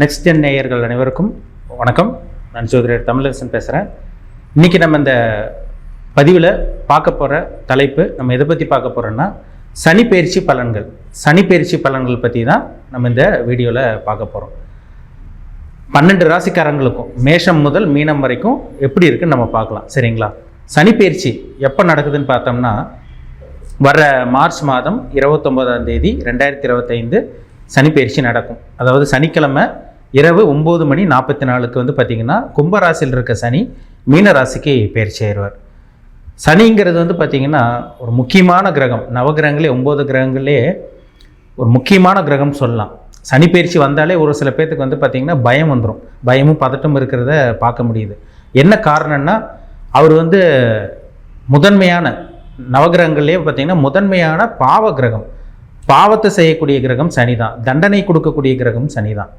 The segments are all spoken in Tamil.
நெக்ஸ்ட் ஜென் நேயர்கள் அனைவருக்கும் வணக்கம். நான் ஜோதிடர் தமிழரசன் பேசுகிறேன். இன்றைக்கி நம்ம இந்த பதிவில் பார்க்க போகிற தலைப்பு நம்ம எதை பற்றி பார்க்க போகிறோன்னா சனிப்பெயர்ச்சி பலன்கள். சனிப்பெயர்ச்சி பலன்கள் பற்றி தான் நம்ம இந்த வீடியோவில் பார்க்க போகிறோம். 12 ராசிக்காரங்களுக்கும் மேஷம் முதல் மீனம் வரைக்கும் எப்படி இருக்குன்னு நம்ம பார்க்கலாம். சரிங்களா? சனிப்பெயர்ச்சி எப்போ நடக்குதுன்னு பார்த்தோம்னா வர மார்ச் மாதம் 29ஆம் தேதி 2025 சனிப்பெயர்ச்சி நடக்கும். அதாவது சனிக்கிழமை இரவு 9:44 வந்து பார்த்திங்கன்னா கும்பராசியில் இருக்க சனி மீன ராசிக்கு பயிற்சி ஆயிடுவார். சனிங்கிறது வந்து பார்த்திங்கன்னா ஒரு முக்கியமான கிரகம். நவகிரகங்களே 9 கிரகங்களே ஒரு முக்கியமான கிரகம் சொல்லலாம். சனி பயிற்சி வந்தாலே ஒரு சில பேர்த்துக்கு வந்து பார்த்திங்கன்னா பயம் வந்துடும். பயமும் பதட்டம் இருக்கிறத பார்க்க முடியுது. என்ன காரணம்னா அவர் வந்து முதன்மையான நவகிரகங்களே பார்த்திங்கன்னா முதன்மையான பாவ கிரகம். பாவத்தை செய்யக்கூடிய கிரகம் சனி தான். தண்டனை கொடுக்கக்கூடிய கிரகம் சனி தான்.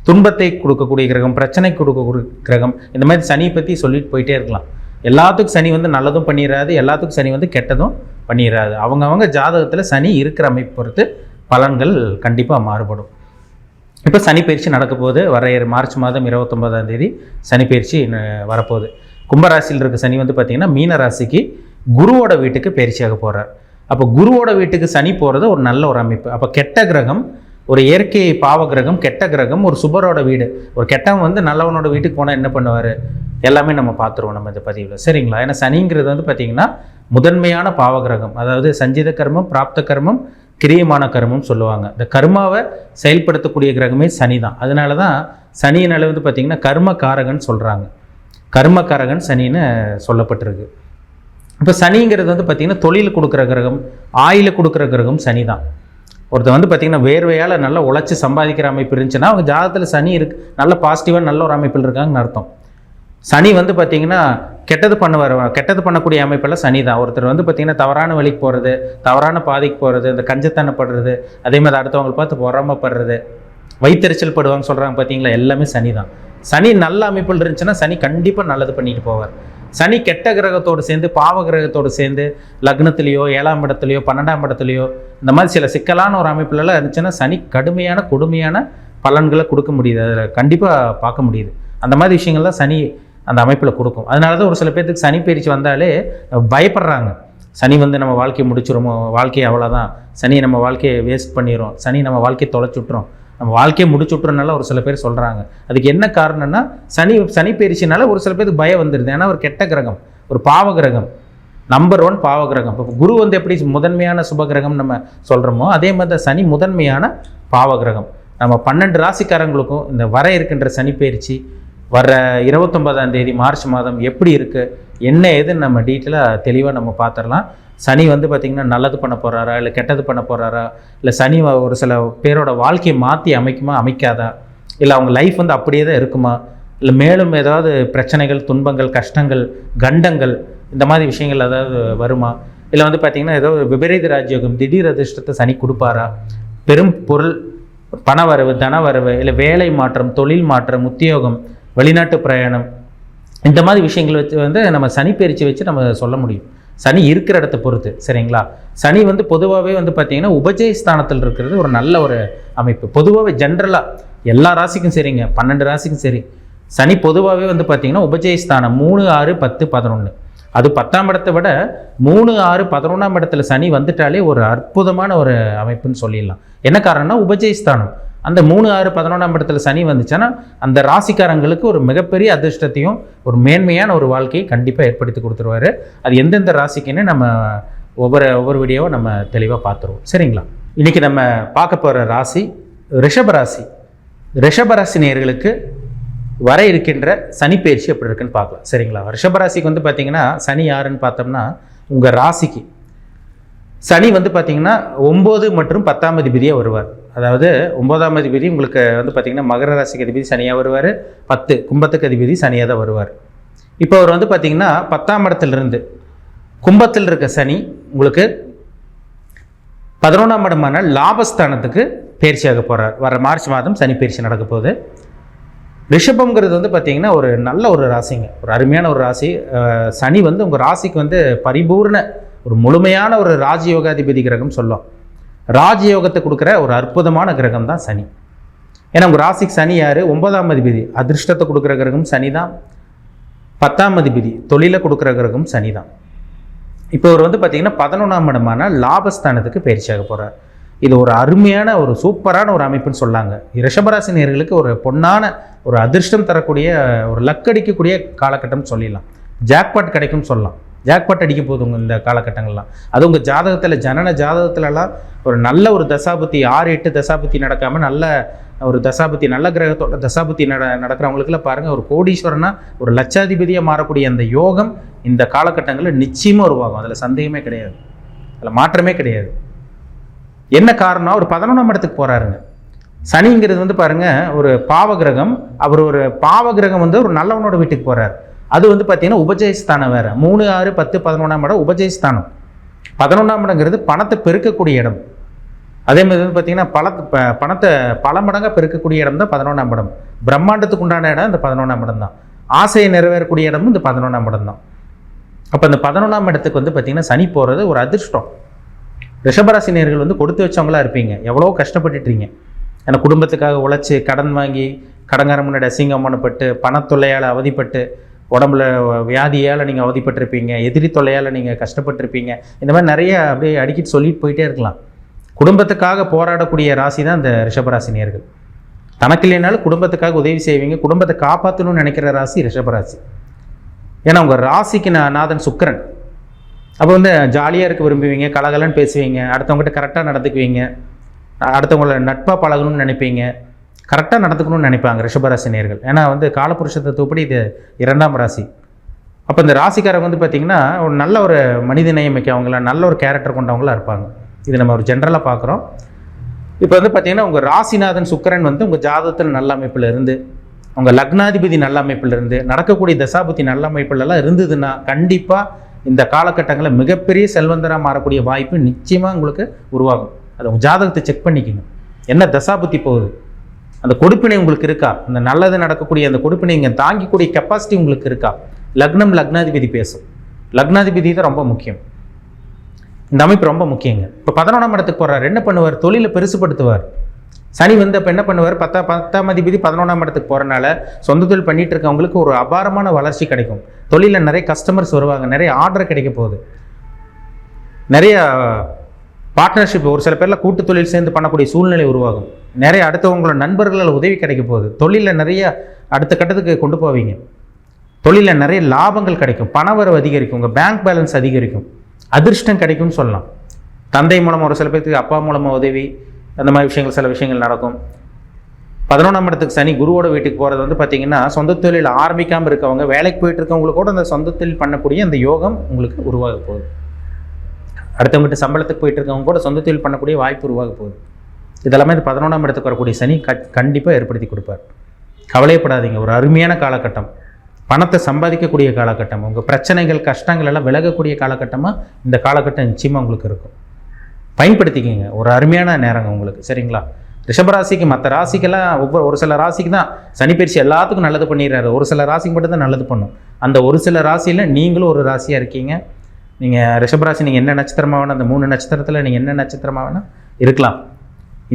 துன்பத்தை கொடுக்கக்கூடிய கிரகம், பிரச்சனை கொடுக்கக்கூடிய கிரகம். இந்த மாதிரி சனியை பற்றி சொல்லிட்டு போயிட்டே இருக்கலாம். எல்லாத்துக்கும் சனி வந்து நல்லதும் பண்ணிடாது, எல்லாத்துக்கும் சனி வந்து கெட்டதும் பண்ணிடாது. அவங்கவுங்க ஜாதகத்தில் சனி இருக்கிற அமைப்பு பொறுத்து பலன்கள் கண்டிப்பாக மாறுபடும். இப்போ சனிப்பெயர்ச்சி நடக்க போகுது. வர மார்ச் மாதம் 29ஆம் தேதி சனிப்பெயர்ச்சி வரப்போகுது. கும்பராசியில் இருக்க சனி வந்து பார்த்திங்கன்னா மீன ராசிக்கு குருவோட வீட்டுக்கு பயிற்சியாக போகிறார். அப்போ குருவோட வீட்டுக்கு சனி போகிறது ஒரு நல்ல ஒரு அமைப்பு. அப்போ கெட்ட கிரகம், ஒரு இயற்கை பாவ கிரகம், கெட்ட கிரகம், ஒரு சுபரோட வீடு. ஒரு கெட்டவன் வந்து நல்லவனோட வீட்டுக்கு போனால் என்ன பண்ணுவார் எல்லாமே நம்ம பார்த்துருவோம் நம்ம இந்த பதிவில். சரிங்களா? ஏன்னா சனிங்கிறது வந்து பார்த்திங்கன்னா முதன்மையான பாவ கிரகம். அதாவது சஞ்சித கர்மம், பிராப்த கர்மம், கிரியமான கர்மம் சொல்லுவாங்க. இந்த கர்மாவை செயல்படுத்தக்கூடிய கிரகமே சனி தான். அதனால தான் சனியினால வந்து பார்த்திங்கன்னா கர்மகாரகன் சொல்கிறாங்க. கர்மகாரகன் சனின்னு சொல்லப்பட்டிருக்கு. இப்போ சனிங்கிறது வந்து பார்த்திங்கன்னா தொழில் கொடுக்குற கிரகம், ஆயில கொடுக்குற கிரகம் சனி தான். ஒருத்தர் வந்து பார்த்திங்கன்னா வேர்வையால் நல்லா உழைச்சி சம்பாதிக்கிற அமைப்பு இருந்துச்சுன்னா அவங்க ஜாதகத்தில் சனி இருக்கு, நல்ல பாசிட்டிவாக நல்ல ஒரு அமைப்பில் இருக்காங்கன்னு அர்த்தம். சனி வந்து பார்த்திங்கன்னா கெட்டது பண்ணக்கூடிய அமைப்பெல்லாம் சனி தான். ஒருத்தர் வந்து பார்த்திங்கன்னா தவறான வழிக்கு போகிறது, தவறான பாதைக்கு போகிறது, இந்த கஞ்சத்தனப்படுறது, அதே மாதிரி அடுத்தவங்களை பார்த்து பொறாமப்படுறது, வைத்தறிச்சல் படுவாங்க சொல்கிறாங்க பார்த்தீங்களா, எல்லாமே சனி தான். சனி நல்ல அமைப்பில் இருந்துச்சுன்னா சனி கண்டிப்பாக நல்லது பண்ணிட்டு போவார். சனி கெட்ட கிரகத்தோடு சேர்ந்து பாவ கிரகத்தோடு சேர்ந்து லக்னத்திலேயோ 7ஆம் இடத்துலையோ 12ஆம் இடத்துலையோ இந்த மாதிரி சில சிக்கலான ஒரு அமைப்புலலாம் இருந்துச்சுன்னா சனி கடுமையான கொடுமையான பலன்களை கொடுக்க முடியுது. அதில் கண்டிப்பாக பார்க்க முடியுது. அந்த மாதிரி விஷயங்கள்லாம் சனி அந்த அமைப்பில் கொடுக்கும். அதனால தான் ஒரு சில பேர்த்துக்கு சனி பயிற்சி வந்தாலே பயப்படுறாங்க. சனி வந்து நம்ம வாழ்க்கையை முடிச்சிருமோ, வாழ்க்கையை அவ்வளோதான், சனி நம்ம வாழ்க்கையை வேஸ்ட் பண்ணிடும், சனி நம்ம வாழ்க்கையை தொலைச்சுட்றோம், நம்ம வாழ்க்கையை முடிச்சுட்றனால ஒரு சில பேர் சொல்கிறாங்க. அதுக்கு என்ன காரணம்னா சனி பயிற்சினால ஒரு சில பேருக்கு பயம் வந்துடுது. ஏன்னா ஒரு கெட்ட கிரகம், ஒரு பாவ கிரகம், நம்பர் 1 பாவ கிரகம். இப்போ குரு வந்து எப்படி முதன்மையான சுப கிரகம் நம்ம சொல்கிறோமோ அதே மாதிரி தான் சனி முதன்மையான பாவ கிரகம். நம்ம 12 ராசிக்காரங்களுக்கும் இந்த வர இருக்கின்ற சனி பயிற்சி வர 29ஆம் தேதி மார்ச் மாதம் எப்படி இருக்குது, என்ன ஏதுன்னு நம்ம டீட்டெயிலாக தெளிவாக நம்ம பார்த்துடலாம். சனி வந்து பார்த்திங்கன்னா நல்லது பண்ண போகிறாரா, இல்லை கெட்டது பண்ண போகிறாரா, இல்லை சனி ஒரு சில பேரோட வாழ்க்கையை மாற்றி அமைக்காதா, இல்லை அவங்க லைஃப் வந்து அப்படியே தான் இருக்குமா, இல்லை மேலும் ஏதாவது பிரச்சனைகள், துன்பங்கள், கஷ்டங்கள், கண்டங்கள் இந்த மாதிரி விஷயங்கள் ஏதாவது வருமா, இல்லை வந்து பார்த்திங்கன்னா ஏதோ விபரீத ராஜயோகம், திடீர் அதிர்ஷ்டத்தை சனி கொடுப்பாரா, பெரும் பொருள் பணவரவு, தனவரவு, இல்லை வேலை மாற்றம், தொழில் மாற்றம், உத்தியோகம், வெளிநாட்டு பிரயாணம், இந்த மாதிரி விஷயங்கள் வச்சு வந்து நம்ம சனி பயிற்சி வச்சு நம்ம சொல்ல முடியும். சனி இருக்கிற இடத்தை பொறுத்து. சரிங்களா? சனி வந்து பொதுவாகவே வந்து பார்த்திங்கன்னா உபஜய ஸ்தானத்தில் இருக்கிறது ஒரு நல்ல ஒரு அமைப்பு. பொதுவாகவே ஜென்ரலாக எல்லா ராசிக்கும் சரிங்க, 12 ராசிக்கும் சரி, சனி பொதுவாகவே வந்து பார்த்திங்கன்னா உபஜய ஸ்தானம் 3, 6, 10, 11. அது 10ஆம் இடத்தை விட 3, 6, 11ஆம் இடத்துல சனி வந்துட்டாலே ஒரு அற்புதமான ஒரு அமைப்புன்னு சொல்லிடலாம். என்ன காரணம்னா உபஜய ஸ்தானம். அந்த 3, 6, 11ஆம் இடத்துல சனி வந்துச்சுன்னா அந்த ராசிக்காரங்களுக்கு ஒரு மிகப்பெரிய அதிர்ஷ்டத்தையும் ஒரு மேன்மையான ஒரு வாழ்க்கையை கண்டிப்பாக ஏற்படுத்தி கொடுத்துருவாரு. அது எந்தெந்த ராசிக்குன்னு நம்ம ஒவ்வொரு வீடியோவை நம்ம தெளிவாக பார்த்துருவோம். சரிங்களா? இன்றைக்கி நம்ம பார்க்க போகிற ராசி ரிஷபராசி. ரிஷபராசி நேயர்களுக்கு வர இருக்கின்ற சனி பயிற்சி எப்படி இருக்குன்னு பார்க்கலாம். சரிங்களா? ரிஷபராசிக்கு வந்து பார்த்திங்கன்னா சனி யாருன்னு பார்த்தோம்னா உங்கள் ராசிக்கு சனி வந்து பார்த்திங்கன்னா 9 மற்றும் 10ஆம் அதிபதியாக வருவார். அதாவது 9ஆம் அதிபதி உங்களுக்கு வந்து பார்த்திங்கன்னா மகர ராசிக்கு அதிபதி சனியாக வருவார், 10 கும்பத்துக்கு அதிபதி சனியாக தான் வருவார். இப்போ அவர் வந்து பார்த்திங்கன்னா 10ஆம் இடத்துலேருந்து கும்பத்தில் இருக்க சனி உங்களுக்கு 11ஆம் இடமான லாபஸ்தானத்துக்கு பயிற்சியாக போகிறார். வர மார்ச் மாதம் சனி பயிற்சி நடக்க போகுது. ரிஷபம்ங்கிறது வந்து பார்த்திங்கன்னா ஒரு நல்ல ஒரு ராசிங்க, ஒரு அருமையான ஒரு ராசி. சனி வந்து உங்கள் ராசிக்கு வந்து பரிபூர்ண ஒரு முழுமையான ஒரு ராஜயோகாதிபதி கிரகம் சொல்லும். ராஜயோகத்தை கொடுக்குற ஒரு அற்புதமான கிரகம் தான் சனி. ஏன்னா உங்கள் ராசிக்கு சனி யார்? 9ஆம் அதிபதி. அதிர்ஷ்டத்தை கொடுக்குற கிரகம் சனி தான். 10ஆம் அதிபதி தொழிலை கொடுக்குற கிரகம் சனி தான். இப்போ அவர் வந்து பார்த்தீங்கன்னா 11ஆம் இடமான லாபஸ்தானத்துக்கு பயிற்சியாக போகிறார். இது ஒரு அருமையான ஒரு சூப்பரான ஒரு அமைப்புன்னு சொல்லாங்க. ரிஷபராசி நேயர்களுக்கு ஒரு பொன்னான ஒரு அதிர்ஷ்டம் தரக்கூடிய ஒரு லக் அடிக்கக்கூடிய காலகட்டம் சொல்லிடலாம். ஜாக்பாட் கிடைக்கும்னு சொல்லலாம். ஜாக்பாட் அடிக்க போதுங்க இந்த காலகட்டங்கள்லாம். அது உங்கள் ஜாதகத்தில் ஜனன ஜாதகத்துலலாம் ஒரு நல்ல ஒரு தசாபுத்தி 6-8 தசாபுத்தி நடக்காமல் நல்ல ஒரு தசாபுத்தி நல்ல கிரகத்தோட தசாபுத்தி நடக்கிறவங்களுக்குலாம் பாருங்கள், ஒரு கோடீஸ்வரனா ஒரு லட்சாதிபதியாக மாறக்கூடிய அந்த யோகம் இந்த காலகட்டங்களில் நிச்சயமாக உருவாகும். அதில் சந்தேகமே கிடையாது, அதில் மாற்றமே கிடையாது. என்ன காரணம்? அவர் 11ஆம் இடத்துக்கு போகிறாருங்க. சனிங்கிறது வந்து பாருங்கள் ஒரு பாவகிரகம். அவர் ஒரு பாவகிரகம் வந்து ஒரு நல்லவனோட வீட்டுக்கு போகிறார். அது வந்து பார்த்தீங்கன்னா உபஜயஸ்தானம் வேறு. 3, 6, 10, 11ஆம் இடம் உபஜயஸ்தானம். 11ஆம் இடங்கிறது பணத்தை பெருக்கக்கூடிய இடம். அதே மாதிரி வந்து பார்த்தீங்கன்னா பணத்தை பல மடங்காக பெருக்கக்கூடிய இடம் தான் 11ஆம் இடம். பிரம்மாண்டத்துக்கு உண்டான இடம் இந்த 11ஆம் இடம் தான். ஆசையை நிறைவேறக்கூடிய இடமும் இந்த 11ஆம் இடம் தான். அப்போ இந்த 11ஆம் இடத்துக்கு வந்து பார்த்தீங்கன்னா சனி போகிறது ஒரு அதிர்ஷ்டம். ரிஷபராசி நேயர்கள் வந்து கொடுத்து வச்சவங்களா இருப்பீங்க. எவ்வளோ கஷ்டப்பட்டுட்டீங்க. ஏன்னா குடும்பத்துக்காக உழைச்சி கடன் வாங்கி கடங்கார முன்னாடி அசிங்கமானப்பட்டு பணத்தொல்லையால் அவதிப்பட்டு உடம்புல வியாதியால் நீங்கள் அவதிப்பட்டிருப்பீங்க, எதிரி தொல்லையால் நீங்கள் கஷ்டப்பட்டிருப்பீங்க. இந்த மாதிரி நிறைய அப்படியே அடிக்கிட்டு சொல்லிட்டு போயிட்டே இருக்கலாம். குடும்பத்துக்காக போராடக்கூடிய ராசி தான் இந்த ரிஷபராசி நேயர்கள். தனக்கு இல்லைனாலும் குடும்பத்துக்காக உதவி செய்வீங்க. குடும்பத்தை காப்பாற்றணும்னு நினைக்கிற ராசி ரிஷபராசி. ஏன்னா உங்கள் ராசிக்கு நாதன் சுக்கிரன். அப்போ வந்து ஜாலியாக இருக்க விரும்புவீங்க, கலகலன்னு பேசுவீங்க, அடுத்தவங்ககிட்ட கரெக்டாக நடந்துக்குவீங்க, அடுத்தவங்கள நட்பாக பழகணும்னு நினைப்பீங்க, கரெக்டாக நடந்துக்கணும்னு நினைப்பாங்க ரிஷபராசி நேயர்கள். ஏன்னா வந்து காலபுருஷ தத்துவப்படி இது 2ஆம் ராசி. அப்போ இந்த ராசிக்காரங்க வந்து பார்த்திங்கன்னா ஒரு நல்ல ஒரு மனித நேயமிக்கவங்கள நல்ல ஒரு கேரக்டர் கொண்டவங்களாக இருப்பாங்க. இது நம்ம ஒரு ஜென்ரலாக பார்க்குறோம். இப்போ வந்து பார்த்திங்கன்னா உங்கள் ராசிநாதன் சுக்கிரன் வந்து உங்கள் ஜாதகத்தில் நல்ல அமைப்பில் இருந்து, உங்கள் லக்னாதிபதி நல்ல அமைப்பில் இருந்து, நடக்கக்கூடிய தசாபுத்தி நல்ல அமைப்புலலாம் இருந்ததுன்னா கண்டிப்பாக இந்த காலகட்டங்களில் மிகப்பெரிய செல்வந்தராக மாறக்கூடிய வாய்ப்பு நிச்சயமாக உங்களுக்கு உருவாகும். அதை உங்கள் ஜாதகத்தை செக் பண்ணிக்கோங்க. என்ன தசாபுத்தி போகுது, அந்த கொடுப்பினை உங்களுக்கு இருக்கா, அந்த நல்லது நடக்கக்கூடிய அந்த கொடுப்பினை இங்கே தாங்கிக்கூடிய கெப்பாசிட்டி உங்களுக்கு இருக்கா? லக்னம் லக்னாதிபதி பேசும். லக்னாதிபதி தான் ரொம்ப முக்கியம். இந்த அமைப்பு ரொம்ப முக்கியங்க. இப்போ 11ஆம் இடத்துக்கு போகிறார். என்ன பண்ணுவார்? தொழிலை பெருசுப்படுத்துவார். சனி வந்து அப்போ என்ன பண்ணுவார்? 10ஆம் அதிபதி 11ஆம் இடத்துக்கு போகிறனால சொந்த தொழில் பண்ணிகிட்டு இருக்கவங்களுக்கு ஒரு அபாரமான வளர்ச்சி கிடைக்கும். தொழிலில் நிறைய கஸ்டமர்ஸ் வருவாங்க, நிறைய ஆர்டர் கிடைக்க போகுது, நிறைய பார்ட்னர்ஷிப், ஒரு சில பேரில் கூட்டு தொழில் சேர்ந்து பண்ணக்கூடிய சூழ்நிலை உருவாகும். நிறைய அடுத்தவங்களோட நண்பர்களால் உதவி கிடைக்க போகுது. தொழிலில் நிறைய அடுத்த கட்டத்துக்கு கொண்டு போவீங்க. தொழிலில் நிறைய லாபங்கள் கிடைக்கும், பணவரவு அதிகரிக்கும், உங்கள் பேங்க் பேலன்ஸ் அதிகரிக்கும், அதிர்ஷ்டம் கிடைக்கும்னு சொல்லலாம். தந்தை மூலமாக ஒரு சில பேருக்கு அப்பா மூலமாக உதவி, அந்த மாதிரி விஷயங்கள் சில விஷயங்கள் நடக்கும். 11ஆம் இடத்துக்கு சனி குருவோட வீட்டுக்கு போகிறது வந்து பார்த்திங்கன்னா சொந்த தொழில் ஆரம்பிக்காமல் இருக்கவங்க, வேலைக்கு போயிட்டு இருக்கவங்களுக்கு கூட அந்த சொந்த தொழில் பண்ணக்கூடிய அந்த யோகம் உங்களுக்கு உருவாக போகுது. அடுத்தவங்ககிட்ட சம்பளத்துக்கு போயிட்டு இருக்கவங்க கூட சொந்த தொழில் பண்ணக்கூடிய வாய்ப்பு உருவாக போகுது. இதெல்லாமே இந்த 11ஆம் இடத்துக்கு வரக்கூடிய சனி கண்டிப்பாக ஏற்படுத்தி கொடுப்பார். கவலைப்படாதீங்க. ஒரு அருமையான காலகட்டம், பணத்தை சம்பாதிக்கக்கூடிய காலகட்டம், உங்கள் பிரச்சனைகள் கஷ்டங்கள் எல்லாம் விலகக்கூடிய காலகட்டமாக இந்த காலகட்டம் நிச்சயமாக உங்களுக்கு இருக்கும். பயன்படுத்திக்கிங்க. ஒரு அருமையான நேரங்க உங்களுக்கு. சரிங்களா? ரிஷபராசிக்கு மற்ற ராசிக்கெல்லாம் ஒரு சில ராசிக்கு தான் சனி பயிற்சி எல்லாத்துக்கும் நல்லது பண்ணிடுறாரு. ஒரு சில ராசிக்கு மட்டும் தான் நல்லது பண்ணும். அந்த ஒரு சில ராசியில் நீங்களும் ஒரு ராசியாக இருக்கீங்க. நீங்கள் ரிஷபராசி, நீங்கள் என்ன நட்சத்திரமாக வேணும், அந்த 3 நட்சத்திரத்தில் நீங்கள் என்ன நட்சத்திரமாக வேணும் இருக்கலாம்.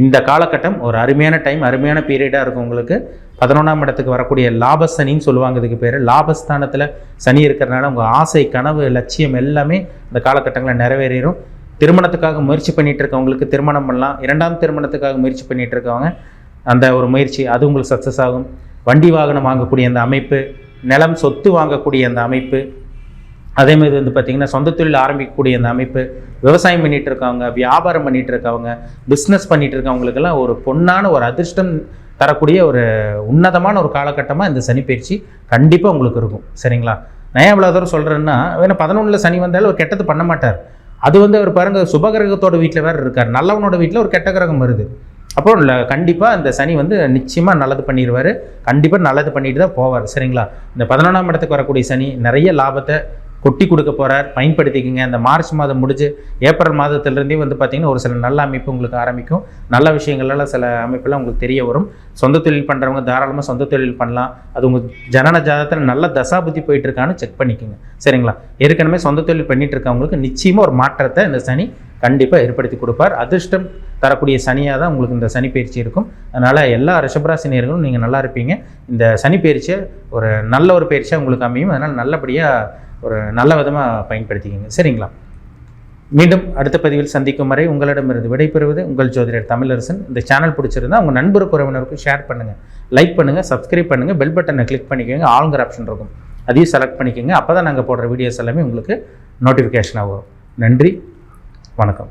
இந்த காலகட்டம் ஒரு அருமையான டைம், அருமையான பீரியடாக இருக்கும் உங்களுக்கு. 11ஆம் இடத்துக்கு வரக்கூடிய லாபசனின்னு சொல்லுவாங்க. இதுக்கு பேர் லாபஸ்தானத்தில் சனி இருக்கிறனால உங்கள் ஆசை, கனவு, லட்சியம் எல்லாமே இந்த காலகட்டங்களில் நிறைவேறும். திருமணத்துக்காக முயற்சி பண்ணிகிட்டு இருக்கவங்களுக்கு திருமணம் பண்ணலாம். 2ஆம் திருமணத்துக்காக முயற்சி பண்ணிகிட்டு இருக்கவங்க அந்த ஒரு முயற்சி அது உங்களுக்கு சக்ஸஸ் ஆகும். வண்டி வாகனம் வாங்கக்கூடிய அந்த அமைப்பு, நிலம் சொத்து வாங்கக்கூடிய அந்த அமைப்பு, அதேமாதிரி வந்து பார்த்திங்கன்னா சொந்த தொழில் ஆரம்பிக்கக்கூடிய அந்த அமைப்பு, விவசாயம் பண்ணிகிட்டு இருக்கவங்க, வியாபாரம் பண்ணிகிட்டு இருக்கவங்க, பிஸ்னஸ் பண்ணிகிட்டு இருக்கவங்களுக்கெல்லாம் ஒரு பொன்னான ஒரு அதிர்ஷ்டம் தரக்கூடிய ஒரு உன்னதமான ஒரு காலகட்டமாக இந்த சனி பயிற்சி கண்டிப்பாக உங்களுக்கு இருக்கும். சரிங்களா? நான் எவ்வளோ தூரம் சொல்கிறேன்னா, ஏன்னா 11ல் சனி வந்தாலும் ஒரு கெட்டது பண்ண மாட்டார். அது வந்து அவர் பாருங்கள் சுபகிரகத்தோட வீட்டில் வேறு இருக்கார். நல்லவனோட வீட்டில் ஒரு கெட்ட கிரகம் வருது. அப்போ கண்டிப்பாக இந்த சனி வந்து நிச்சயமாக நல்லது பண்ணிடுவார். கண்டிப்பாக நல்லது பண்ணிட்டு தான் போவார். சரிங்களா? இந்த 11ஆம் இடத்துக்கு வரக்கூடிய சனி நிறைய லாபத்தை கொட்டி கொடுக்க போகிறார். பயன்படுத்திக்கிங்க. இந்த மார்ச் மாதம் முடிஞ்சு ஏப்ரல் மாதத்துலேருந்தே வந்து பார்த்திங்கன்னா ஒரு சில நல்ல அமைப்பு உங்களுக்கு ஆரம்பிக்கும். நல்ல விஷயங்கள்லாம் சில அமைப்பெல்லாம் உங்களுக்கு தெரிய வரும். சொந்த தொழில் பண்ணுறவங்க தாராளமாக சொந்த தொழில் பண்ணலாம். அது உங்கள் ஜனன ஜாதகத்தில் நல்ல தசாபுத்தி போயிட்டுருக்கான்னு செக் பண்ணிக்கோங்க. சரிங்களா? ஏற்கனவே சொந்த தொழில் பண்ணிகிட்டு இருக்கவங்களுக்கு நிச்சயமாக ஒரு மாற்றத்தை இந்த சனி கண்டிப்பாக ஏற்படுத்தி கொடுப்பார். அதிர்ஷ்டம் தரக்கூடிய சனியாக தான் உங்களுக்கு இந்த சனி பயிற்சி இருக்கும். அதனால் எல்லா ரிஷபராசினியர்களும் நீங்கள் நல்லா இருப்பீங்க. இந்த சனி பயிற்சியை ஒரு நல்ல ஒரு பயிற்சியாக உங்களுக்கு அமையும். அதனால் நல்லபடியாக ஒரு நல்ல விதமாக பயன்படுத்திக்கங்க. சரிங்களா? மீண்டும் அடுத்த பதிவில் சந்திக்கும் வரை உங்களிடமிருந்து விடைபெறுவது உங்கள் ஜோதிடர் தமிழரசன். இந்த சேனல் பிடிச்சிருந்தா உங்கள் நண்பருக்கு உறவினருக்கும் ஷேர் பண்ணுங்கள், லைக் பண்ணுங்கள், சப்ஸ்கிரைப் பண்ணுங்கள், பெல் பட்டனை கிளிக் பண்ணிக்கோங்க. ஆளுங்கிற ஆப்ஷன் இருக்கும், அதையும் செலக்ட் பண்ணிக்கோங்க. அப்போ தான் நாங்கள் போடுற வீடியோஸ் எல்லாமே உங்களுக்கு நோட்டிஃபிகேஷனாக வரும். நன்றி, வணக்கம்.